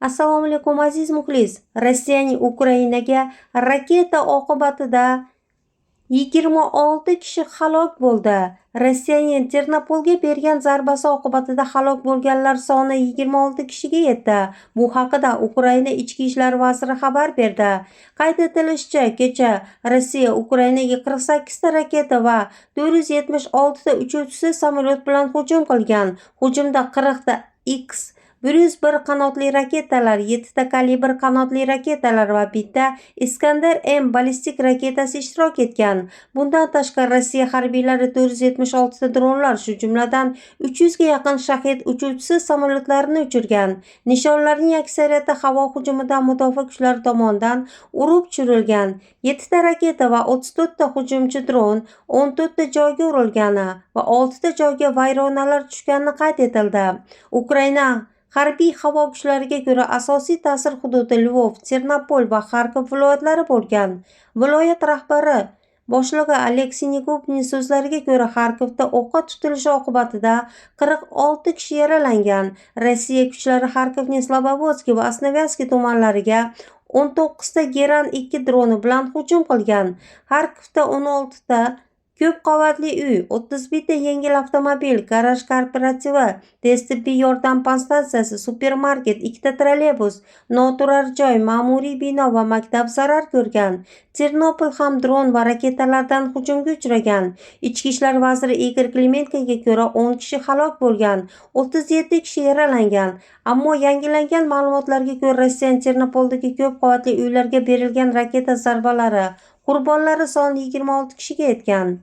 Assalomu alaykum aziz muxlis. Rossiyaning Ukrainaga raketa oqibatida 26 kishi halok bo'ldi. Rossiyaning Ternopolga bergan zarbasi oqibatida halok bo'lganlar soni 26 kishiga yetdi. Bu haqida Ukraina ichki ishlar vaziri xabar berdi. Qayd etilishicha, kecha Rossiya Ukrainaga 48 ta raketa va 476 ta uchuvchisiz samolyot bilan hujum qilgan. Hujumda 40 ta X-101 qanotli raketalar, 7 ta kalibr qanotli raketalar va bitta Iskandar M ballistik raketasi ishtirok etgan. Bundan tashqari Rossiya harbiylari 476 ta dronlar, shu jumladan 300 ga yaqin shahid uchuvchisiz samolyotlarini uchirgan. Nishonlarning aksariyati havo hujumidan mudofaa kuchlari tomonidan urib tushirilgan. 7 ta raketa va 34 ta hujumchi dron 14 ta joyga urilgani va 6 ta joyga vayronalar tushgani qayd etildi. Ukraina harbiy havo kuchlariga ko'ra asosiy ta'sir hududi Lvov, Ternopol va Xarkov viloyatlari bo'lgan. Viloyat rahbari boshlig'i Aleksey Nikopning so'zlariga ko'ra, Xarkovda o'qqa tutilishi oqibatida 46 kishi yaralangan. Rossiya kuchlari Xarkovning Slobodskiy va Osnovyatskiy tumanlariga 19 ta Geran-2 droni bilan hujum qilgan. Xarkovda 16 ta ko'p qavatli uy, 31 ta yengil avtomobil, garaj kooperativa, tez tibbiy yordam stansiyasi, supermarket, 2 ta trolleybus, noturar joy, ma'muriy bino va maktab zarar ko'rgan. Ternopol ham dron va raketalardan hujumga uchragan. Ichki ishlar vaziri Igor Klimenkoga ko'ra 10 kishi halok bo'lgan, 37 kishi yaralangan. Ammo yangilangan ma'lumotlarga ko'ra, Rossiyaning Ternopoldagi ko'p qavatli uylarga berilgan raketa zarbalari qurbonlari soni 26 kishiga yetgan.